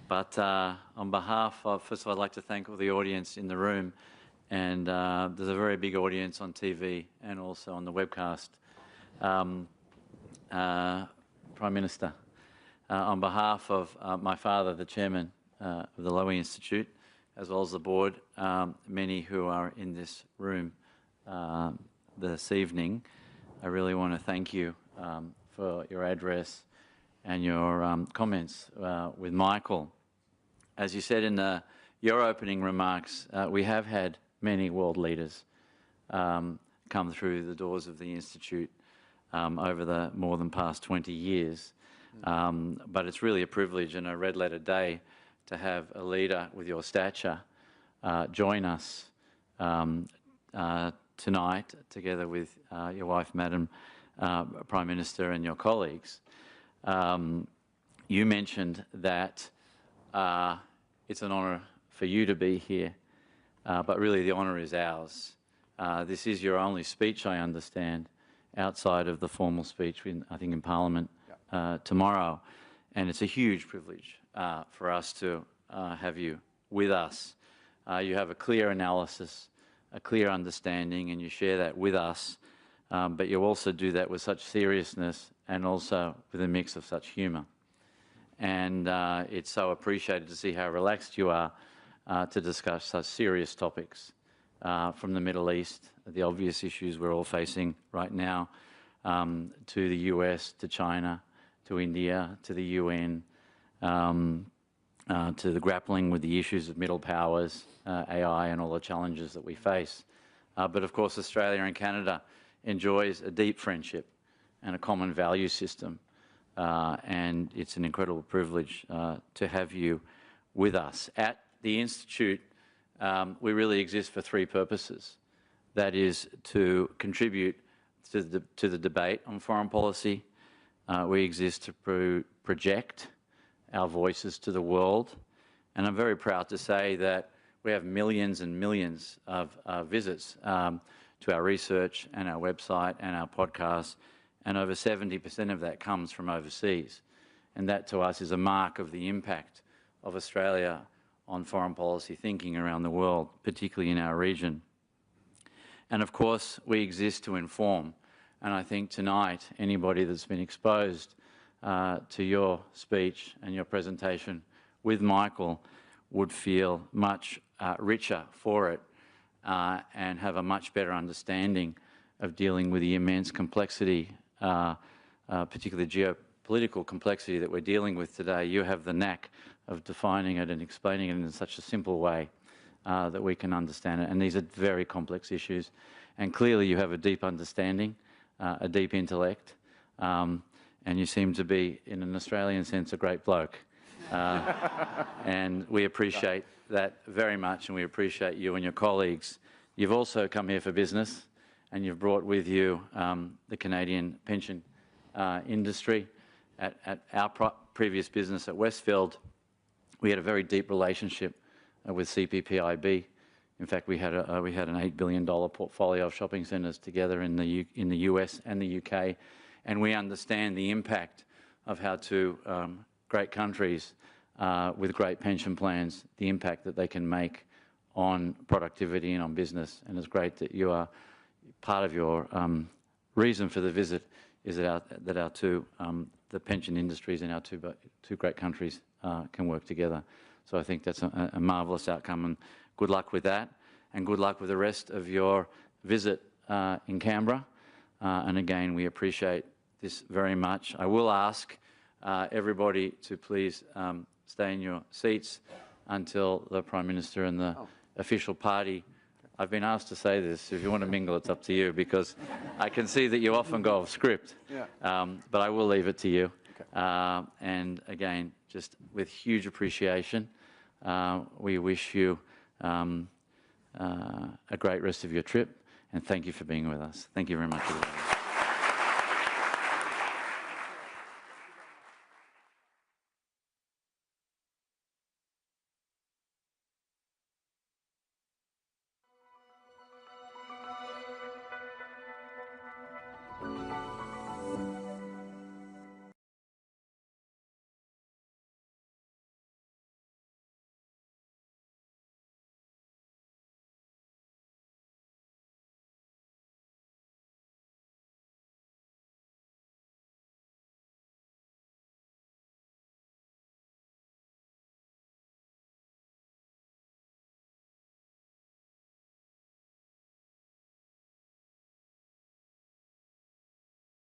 [SPEAKER 3] But on behalf of, first of all, I'd like to thank all the audience in the room. And there's a very big audience on TV and also on the webcast. Prime Minister, on behalf of my father, the chairman of the Lowy Institute, as well as the board, many who are in this room this evening, I really want to thank you for your address and your comments with Michael. As you said in your opening remarks, we have had many world leaders come through the doors of the Institute over the more than past 20 years. But it's really a privilege and a red-letter day to have a leader with your stature join us tonight, together with your wife, Madam Prime Minister, and your colleagues. You mentioned that it's an honour for you to be here, but really the honour is ours. This is your only speech, I understand, outside of the formal speech, I think in Parliament tomorrow. And it's a huge privilege for us to have you with us. You have a clear analysis, a clear understanding, and you share that with us, but you also do that with such seriousness and also with a mix of such humour. And it's so appreciated to see how relaxed you are to discuss such serious topics from the Middle East, the obvious issues we're all facing right now, to the US, to China, to India, to the UN, to the grappling with the issues of middle powers, AI and all the challenges that we face. But of course, Australia and Canada enjoys a deep friendship and a common value system. And it's an incredible privilege to have you with us. At the Institute, we really exist for three purposes. That is to contribute to the debate on foreign policy. We exist to project our voices to the world. And I'm very proud to say that we have millions and millions of visits to our research and our website and our podcast, and over 70% of that comes from overseas. And that to us is a mark of the impact of Australia on foreign policy thinking around the world, particularly in our region. And of course, we exist to inform. And I think tonight, anybody that's been exposed to your speech and your presentation with Michael would feel much richer for it and have a much better understanding of dealing with the immense complexity, particularly geopolitical complexity that we're dealing with today. You have the knack of defining it and explaining it in such a simple way that we can understand it. And these are very complex issues. And clearly you have a deep understanding, a deep intellect, and you seem to be, in an Australian sense, a great bloke. And we appreciate that very much, and we appreciate you and your colleagues. You've also come here for business, and you've brought with you the Canadian pension industry. At our previous business at Westfield, we had a very deep relationship with CPPIB. In fact, we had an $8 billion portfolio of shopping centres together in the US and the UK, and we understand the impact of how two great countries with great pension plans, the impact that they can make on productivity and on business. And it's great that you are part of your reason for the visit is that our two the pension industries in our two great countries can work together. So I think that's a marvellous outcome, and good luck with that, and good luck with the rest of your visit in Canberra. And again, we appreciate this very much. I will ask everybody to please stay in your seats until the Prime Minister and the official party. I've been asked to say this. If you want to mingle, it's up to you, because I can see that you often go off script. But I will leave it to you. Okay. And again, just with huge appreciation, we wish you a great rest of your trip, and thank you for being with us. Thank you very much.